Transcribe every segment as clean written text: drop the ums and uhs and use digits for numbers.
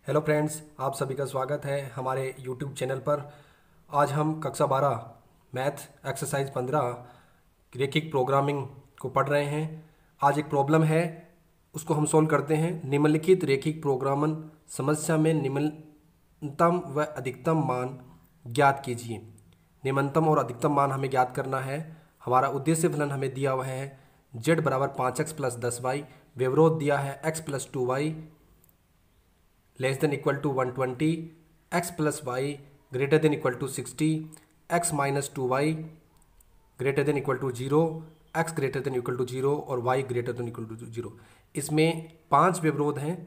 Hello friends, आप सभी का स्वागत है हमारे यूट्यूब चैनल पर। आज हम कक्षा 12 मैथ एक्सरसाइज 15 रैखिक प्रोग्रामिंग को पढ़ रहे हैं। आज एक प्रॉब्लम है, उसको हम सोल्व करते हैं। निम्नलिखित रैखिक प्रोग्रामन समस्या में निम्नतम व अधिकतम मान ज्ञात कीजिए। निम्नतम और अधिकतम मान हमें ज्ञात करना है। हमारा उद्देश्य फलन हमें दिया हुआ है z बराबर 5x प्लस 10y। व्यवरोध दिया है x plus 2y less than equal to 120, x plus y greater than equal to 60, x minus 2y greater than equal to 0, x greater than equal to 0 और y greater than equal to 0। इसमें 5 व्यवरोध हैं।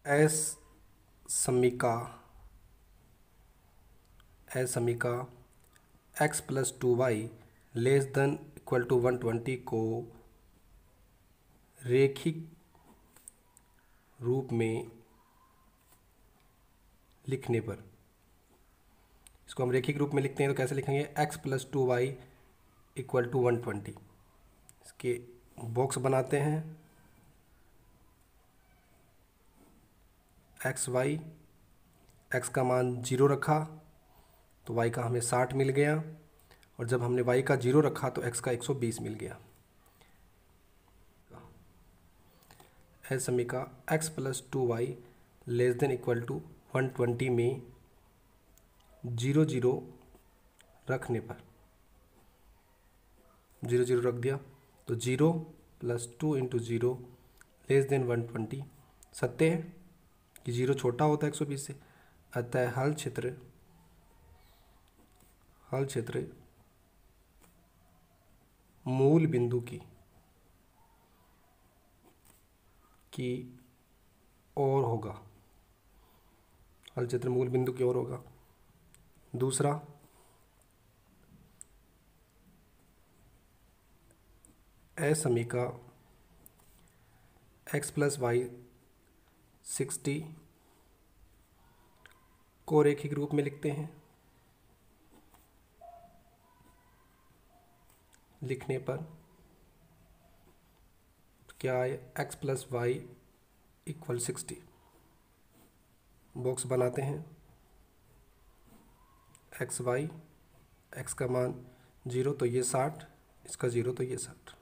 एस समीका x plus 2y less than equal to 120 को रैखिक रूप में लिखने पर, इसको हम रैखिक रूप में लिखते हैं तो कैसे लिखेंगे? x plus 2y equal to 120। इसके बॉक्स बनाते हैं। x का मान 0 रखा तो y का हमें 60 मिल गया, और जब हमने y का 0 रखा तो x का 120 मिल गया। है समीका x plus 2y less than equal to 120 में 0 0 रखने पर, 0 0 रख दिया तो 0 प्लस 2 इंटू 0 लेस देन 120। सत्य है कि 0 छोटा होता है 120 से। अतः हल क्षेत्र मूल बिंदु की ओर होगा। हल क्षेत्र मूल बिंदु की ओर होगा। दूसरा, समीका x प्लस वाई 60 को रैखिक रूप में लिखते हैं। लिखने पर क्या है? x plus Y equal 60। Box बनाते हैं। x का मान 0 तो ये 60, इसका 0 तो ये 60।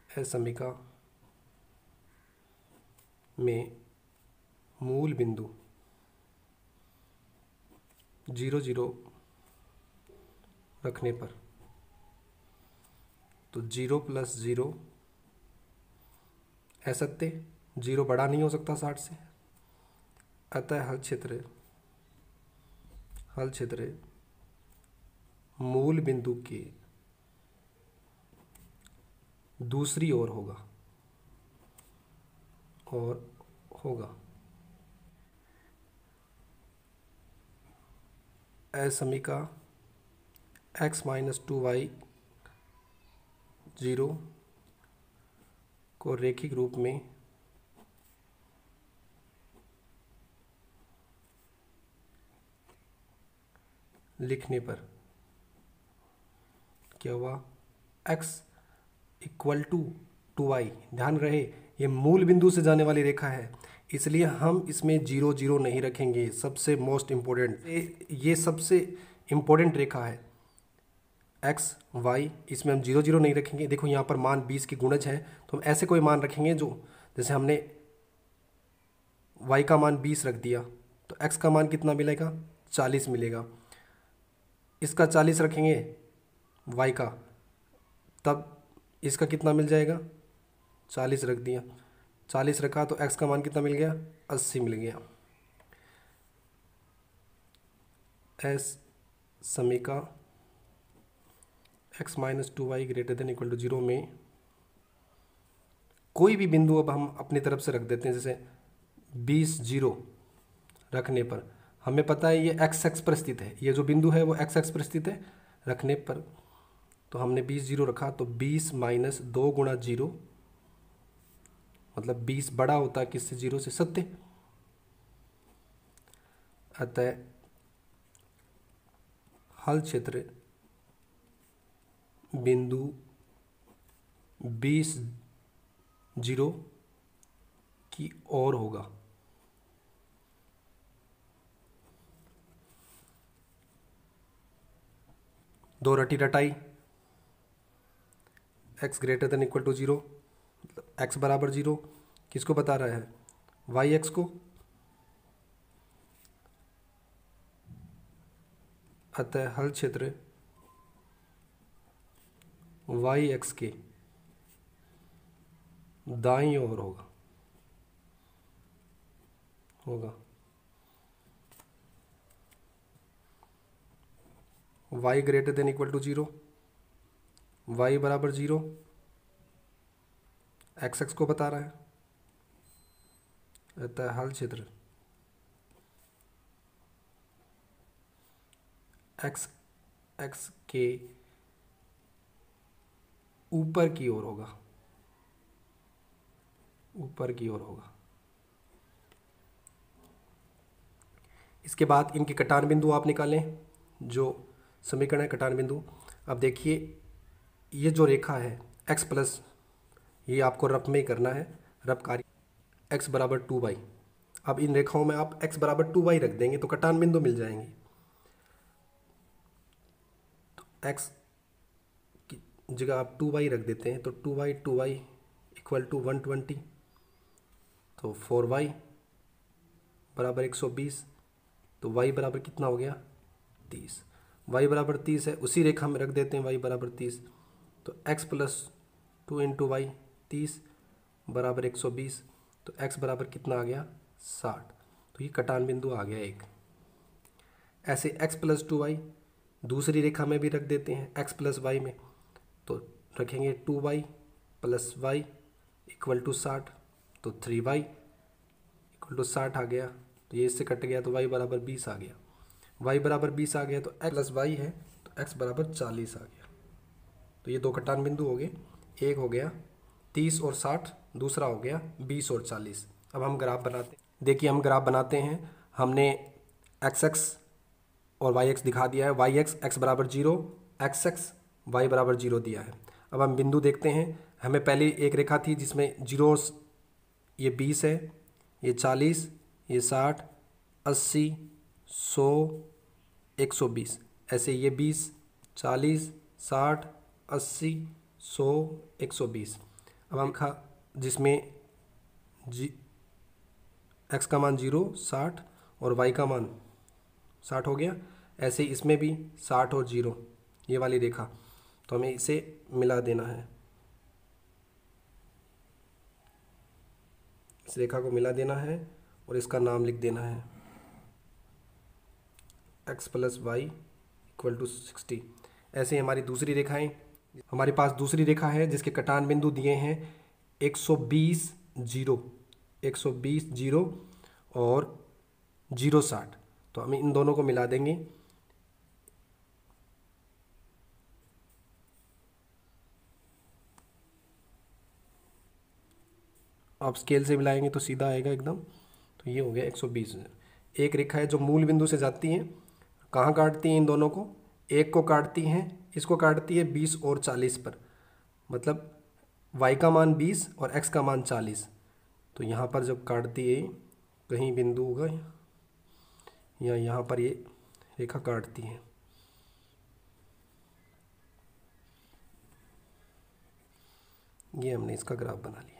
है समीका में मूल बिंदु 0 0 रखने पर, तो 0 प्लस 0 है सत्य। 0 बड़ा नहीं हो सकता 60 से। अतः हल क्षेत्र मूल बिंदु के दूसरी ओर होगा समीका x माइनस 2y 0 को रैखिक रूप में लिखने पर क्या हुआ? x equal to 2y। ध्यान रहे ये मूल बिंदु से जाने वाली रेखा है, इसलिए हम इसमें 0 0 नहीं रखेंगे। सबसे मोस्ट इम्पोर्टेंट, ये सबसे इम्पोर्टेंट रेखा है x y, इसमें हम 0 0 नहीं रखेंगे। देखो यहाँ पर मान 20 की गुणज है, तो हम ऐसे कोई मान रखेंगे जो, जैसे हमने y का मान 20 रख दिया तो x का मान कितना मिलेगा? 40 मिलेगा। इसका 40 रखेंगे y का, तब इसका कितना मिल जाएगा? 40 रख दिया, 40 रखा तो x का मान कितना मिल गया? 80 मिल गया। एस समीका x minus 2y greater than equal to 0 में कोई भी बिंदु अब हम अपनी तरफ से रख देते हैं। जैसे 20 0 रखने पर हमें पता है ये x पर स्थित है, ये जो बिंदु है वो x पर स्थित है। रखने पर तो हमने 20 0 रखा तो 20 माइनस 2 गुणा 0, मतलब 20 बड़ा होता है किससे? 0 से। सत्य। अतः हल क्षेत्र बिंदु 20 0 की ओर होगा। दो रटी रटाई, x greater than equal to 0, मतलब x बराबर 0 किसको बता रहा है, वाई एक्स को। अतः हल क्षेत्र वाई एक्स के दाईं ओर होगा y greater than equal to 0, y बराबर 0, एक्स एक्स को बता रहा है। अतः हल क्षेत्र एक्स एक्स के ऊपर की ओर होगा, ऊपर की ओर होगा। इसके बाद इनके कटान बिंदु आप निकालें, जो समीकरण है कटान बिंदु। अब देखिए ये जो रेखा है x प्लस, ये आपको रफ में ही करना है, रफ कार्य x बराबर 2y। अब इन रेखाओं में आप x बराबर 2y रख देंगे तो कटान बिंदु मिल जाएंगे। तो x की जगह आप 2y रख देते हैं तो 2y इक्वल टू 120, तो 4y बराबर 120, तो y बराबर कितना हो गया 30। y बराबर 30 है, उसी रेखा में रख देते हैं y बराबर 30, तो x प्लस 2 इंटू वाई 30 बराबर 120, तो x बराबर कितना आ गया 60। तो ये कटान बिंदु आ गया एक। ऐसे x प्लस 2y दूसरी रेखा में भी रख देते हैं x प्लस वाई में, तो रखेंगे 2y plus Y equal to 60, तो 3y इक्वल टू 60 आ गया। तो ये इससे कट गया तो y बराबर 20 आ गया। y बराबर 20 आ गया तो x प्लस वाई है तो x बराबर 40 आ गया। तो ये दो कटान बिंदु हो गए, एक हो गया 30 और 60, दूसरा हो गया 20 और 40। अब हम ग्राफ बनाते हैं। देखिए हम ग्राफ बनाते हैं। हमने एक्स एक्स और वाई एक्स दिखा दिया है, वाई एक्स एक्स बराबर 0, एक्स एक्स वाई बराबर 0 दिया है। अब हम बिंदु देखते हैं। हमें पहले एक रेखा थी जिसमें 0, ये 20 है, ये 40, ये 60, 80, 100, 120, ऐसे ये 20, 40, 60, 80, 100, 120। अब हम खा जिसमें एक्स का मान 0, 60 और वाई का मान 60 हो गया। ऐसे इसमें भी 60 और 0, ये वाली रेखा, तो हमें इसे मिला देना है, इस रेखा को मिला देना है और इसका नाम लिख देना है x plus Y equal to 60। ऐसे हमारी दूसरी रेखाएं, हमारे पास दूसरी रेखा है जिसके कटान बिंदु दिए हैं 120, 0, 120, 0 और 0, 60। तो हम इन दोनों को मिला देंगे। आप स्केल से मिलाएंगे तो सीधा आएगा एकदम। तो ये हो गया 120। एक रेखा है जो मूल बिंदु से जाती है, कहाँ काटती हैं इन दोनों को, एक को काटती हैं, इसको काटती है 20 और 40 पर, मतलब y का मान 20 और x का मान 40। तो यहाँ पर जब काटती है कहीं बिंदु होगा या यहाँ पर ये रेखा काटती है, ये हमने इसका ग्राफ बना लिया।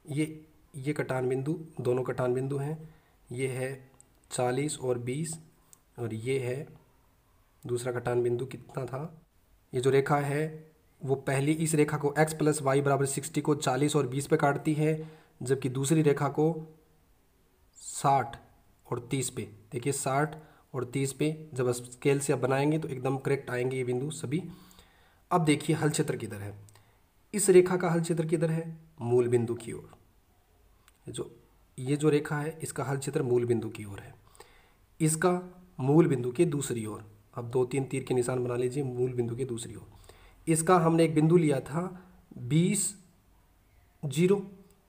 ये कटान बिंदु, दोनों कटान बिंदु हैं। ये है 40 और 20 और ये है दूसरा कटान बिंदु कितना था। ये जो रेखा है वो पहली इस रेखा को x प्लस वाई बराबर 60 को 40 और 20 पे काटती है, जबकि दूसरी रेखा को 60 और 30 पे। देखिए 60 और 30 पे जब स्केल से अब बनाएंगे तो एकदम करेक्ट आएंगे ये बिंदु सभी। अब देखिए हल क्षेत्र किधर है, इस रेखा का हल क्षेत्र किधर है, मूल बिंदु की ओर। ये जो रेखा है इसका हल क्षेत्र मूल बिंदु की ओर है, इसका मूल बिंदु के दूसरी ओर। अब 2-3 तीर के निशान बना लीजिए, मूल बिंदु के दूसरी ओर। इसका हमने एक बिंदु लिया था 20, 0,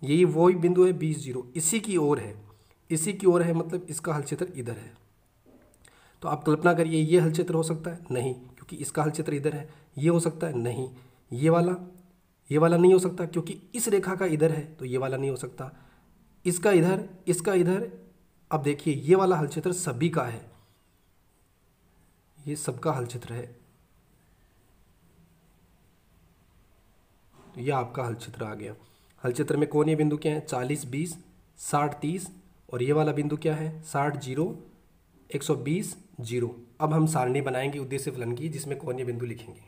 यही वही बिंदु है 20, 0, इसी की ओर है, इसी की ओर है, मतलब इसका हल क्षेत्र इधर है। तो आप कल्पना करिए ये हल क्षेत्र हो सकता है, नहीं, क्योंकि इसका हल क्षेत्र इधर है। ये हो सकता है, नहीं, ये वाला ये वाला नहीं हो सकता क्योंकि इस रेखा का इधर है, तो ये वाला नहीं हो सकता। इसका इधर, इसका इधर। अब देखिए ये वाला हल क्षेत्र सभी का है, ये सबका हल क्षेत्र है, तो ये आपका हल क्षेत्र आ गया। हल क्षेत्र में कोणीय बिंदु क्या है? 40 20 60 30, और ये वाला बिंदु क्या है? 60 0 120 0। अब हम सारणी बनाएंगे उद्देश्य फलन की, जिसमें कोणीय बिंदु लिखेंगे।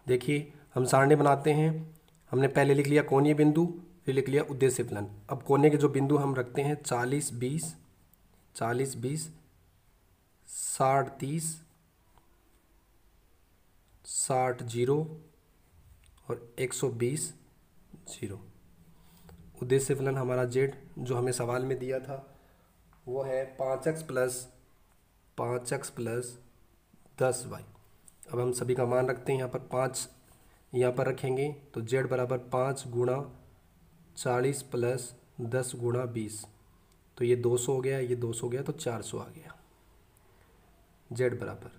देखिए हम सारणी बनाते हैं। हमने पहले लिख लिया कोणीय बिंदु, फिर लिख लिया उद्देश्य फलन। अब कोने के जो बिंदु हम रखते हैं 40 20 40 20 60 30 60 0 और 120 0। उद्देश्य फलन हमारा जेड जो हमें सवाल में दिया था वो है 5x प्लस 10y। अब हम सभी का मान रखते हैं, यहाँ पर 5 यहाँ पर रखेंगे, तो जेड बराबर 5 गुणा 40 प्लस 10 गुणा 20, तो ये 200 हो गया, ये 200 हो गया, तो 400 आ गया। जेड बराबर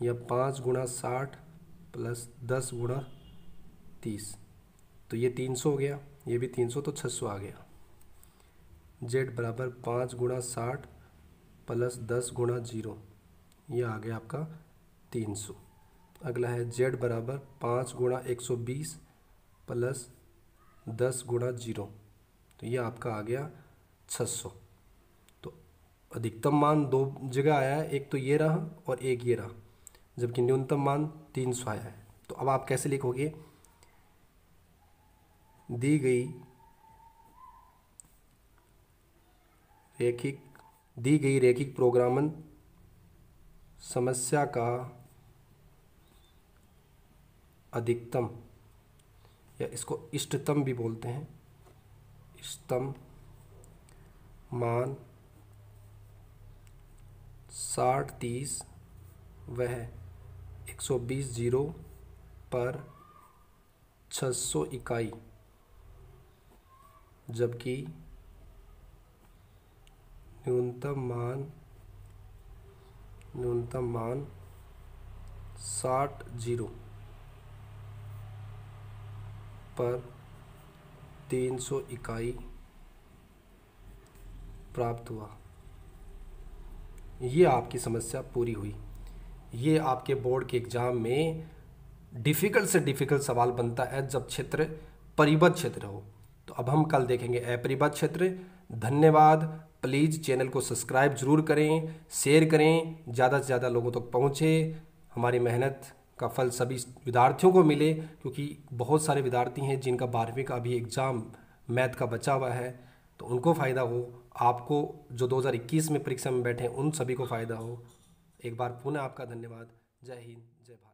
यह 5 गुणा 60 प्लस 10 गुणा 30, तो ये 300 हो गया, ये भी 300, तो 600 आ गया। जेड बराबर 5 गुणा 60 प्लस 10 गुणा 0, ये आ गया आपका 300। अगला है जेड बराबर 5 गुणा 120 प्लस 10 गुणा 0, तो ये आपका आ गया 600। तो अधिकतम मान दो जगह आया है, एक तो ये रहा और एक ये रहा, जबकि न्यूनतम मान 300 आया है। तो अब आप कैसे लिखोगे? दी गई रैखिक प्रोग्रामन समस्या का अधिकतम, या इसको इष्टतम भी बोलते हैं, इष्टतम मान 60 30 वह 120 0 पर 600 इकाई, जबकि न्यूनतम मान 60 0 पर 300 इकाई प्राप्त हुआ। ये आपकी समस्या पूरी हुई। ये आपके बोर्ड के एग्ज़ाम में डिफ़िकल्ट से डिफ़िकल्ट सवाल बनता है जब क्षेत्र परिबद्ध क्षेत्र हो। तो अब हम कल देखेंगे अपरिबद्ध क्षेत्र। धन्यवाद। प्लीज़ चैनल को सब्सक्राइब जरूर करें, शेयर करें, ज़्यादा से ज़्यादा लोगों तक पहुँचे। हमारी मेहनत का फल सभी विद्यार्थियों को मिले, क्योंकि बहुत सारे विद्यार्थी हैं जिनका 12वीं का अभी एग्ज़ाम मैथ का बचा हुआ है, तो उनको फ़ायदा हो। आपको जो 2021 में परीक्षा में बैठे हैं उन सभी को फ़ायदा हो। एक बार पुनः आपका धन्यवाद। जय हिंद, जय भारत।